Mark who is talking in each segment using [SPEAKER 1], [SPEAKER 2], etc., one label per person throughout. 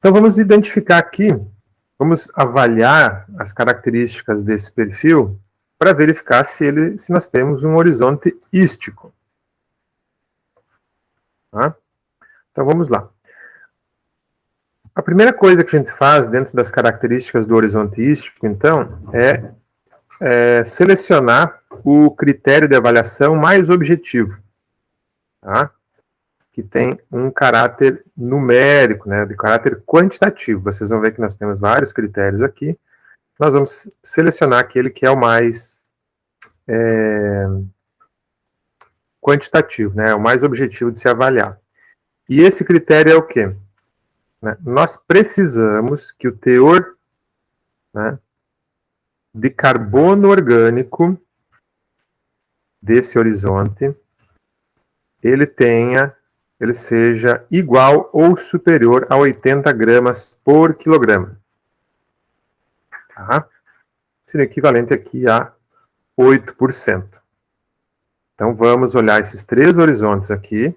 [SPEAKER 1] Então, vamos identificar aqui, vamos avaliar as características desse perfil para verificar se nós temos um horizonte ístico. Tá? Então, vamos lá. A primeira coisa que a gente faz dentro das características do horizonte ístico, então, é selecionar o critério de avaliação mais objetivo, tá? Que tem um caráter numérico, né, de caráter quantitativo. Vocês vão ver que nós temos vários critérios aqui. Nós vamos selecionar aquele que é o mais quantitativo, né, o mais objetivo de se avaliar. E esse critério é o quê? Né? Nós precisamos que o teor, né, de carbono orgânico desse horizonte, ele seja igual ou superior a 80 gramas por quilograma. Tá? Seria equivalente aqui a 8%. Então, vamos olhar esses três horizontes aqui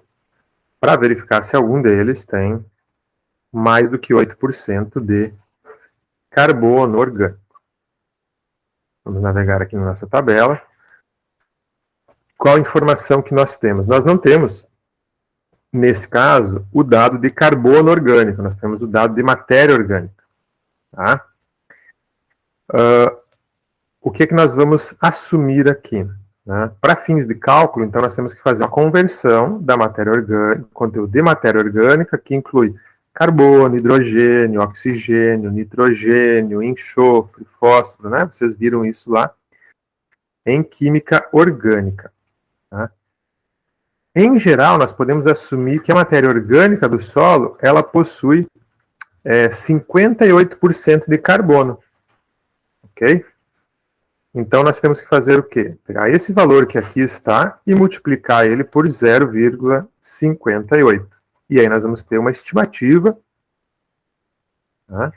[SPEAKER 1] para verificar se algum deles tem mais do que 8% de carbono orgânico. Vamos navegar aqui na nossa tabela. Qual a informação que nós temos? Nós não temos, nesse caso, o dado de carbono orgânico, nós temos o dado de matéria orgânica. Tá? O que nós vamos assumir aqui? Né? Para fins de cálculo, então, nós temos que fazer a conversão da matéria orgânica, conteúdo de matéria orgânica, que inclui carbono, hidrogênio, oxigênio, nitrogênio, enxofre, fósforo, né? Vocês viram isso lá em química orgânica. Tá? Em geral, nós podemos assumir que a matéria orgânica do solo, ela possui 58% de carbono. Ok? Então, nós temos que fazer o quê? Pegar esse valor que aqui está e multiplicar ele por 0,58. E aí nós vamos ter uma estimativa, tá,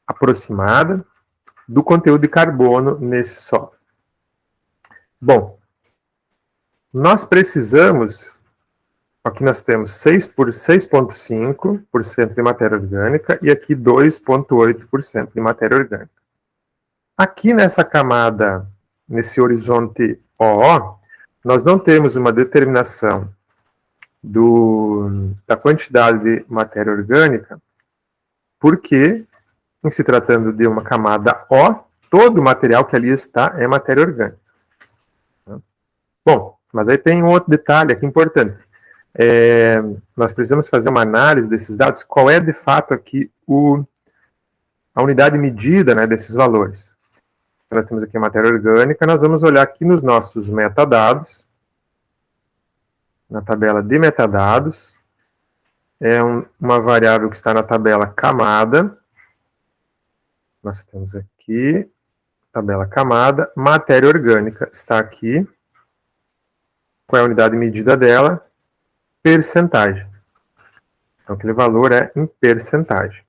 [SPEAKER 1] aproximada do conteúdo de carbono nesse solo. Bom, nós precisamos, aqui nós temos 6,5% de matéria orgânica e aqui 2,8% de matéria orgânica. Aqui nessa camada, nesse horizonte OO, nós não temos uma determinação da quantidade de matéria orgânica, porque, em se tratando de uma camada O, todo o material que ali está é matéria orgânica. Bom, mas aí tem um outro detalhe aqui importante. Nós precisamos fazer uma análise desses dados, qual é de fato aqui a unidade medida, né, desses valores. Então, nós temos aqui a matéria orgânica, nós vamos olhar aqui nos nossos metadados, na tabela de metadados, uma variável que está na tabela camada. Nós temos aqui, tabela camada, matéria orgânica está aqui. Qual é a unidade medida dela? Percentagem. Então, aquele valor é em percentagem.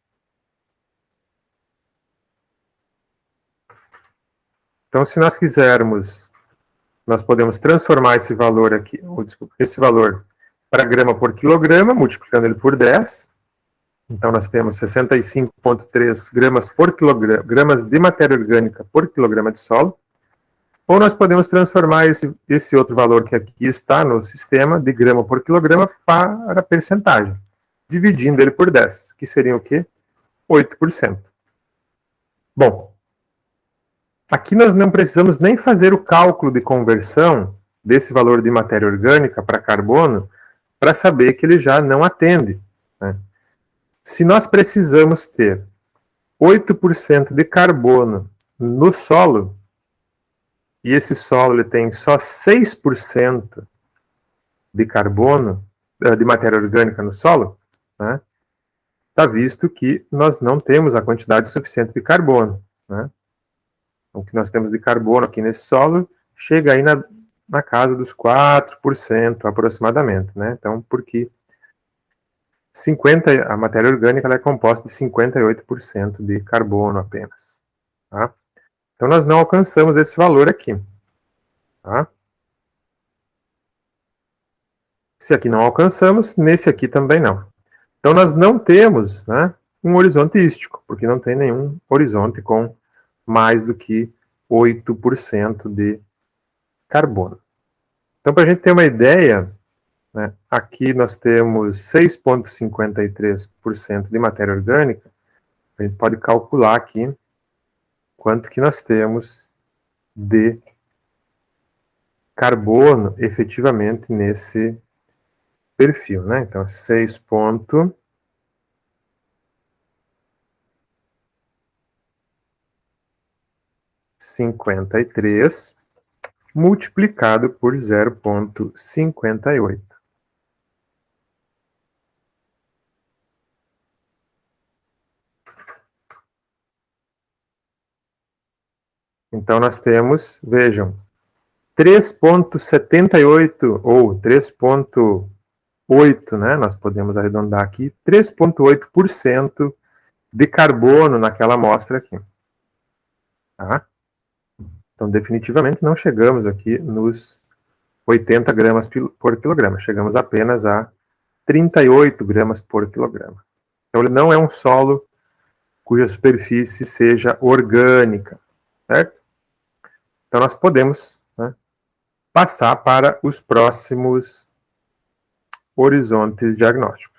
[SPEAKER 1] Então, se nós quisermos, nós podemos transformar esse valor aqui, esse valor para grama por quilograma, multiplicando ele por 10. Então, nós temos 65,3 gramas por quilograma, gramas de matéria orgânica por quilograma de solo. Ou nós podemos transformar esse outro valor que aqui está no sistema, de grama por quilograma, para percentagem, dividindo ele por 10, que seria o quê? 8%. Bom, aqui nós não precisamos nem fazer o cálculo de conversão desse valor de matéria orgânica para carbono, para saber que ele já não atende. Né? Se nós precisamos ter 8% de carbono no solo, e esse solo ele tem só 6% de carbono, de matéria orgânica no solo, né, está visto que nós não temos a quantidade suficiente de carbono. Né? O que nós temos de carbono aqui nesse solo chega aí na casa dos 4% aproximadamente. Né? Então, porque a matéria orgânica ela é composta de 58% de carbono apenas. Tá? Então, nós não alcançamos esse valor aqui. Tá? Se aqui não alcançamos, nesse aqui também não. Então, nós não temos, né, um horizonte ístico, porque não tem nenhum horizonte com mais do que 8% de carbono. Então, para a gente ter uma ideia, né, aqui nós temos 6,53% de matéria orgânica. A gente pode calcular aqui quanto que nós temos de carbono efetivamente nesse perfil, né? Então, 6,53 multiplicado por 0,58. Então, nós temos, vejam, 3,78 ou 3,8, né? Nós podemos arredondar aqui, 3,8% de carbono naquela amostra aqui. Tá? Então, definitivamente não chegamos aqui nos 80 gramas por quilograma, chegamos apenas a 38 gramas por quilograma. Então, ele não é um solo cuja superfície seja orgânica, certo? Então, nós podemos, né, passar para os próximos horizontes diagnósticos.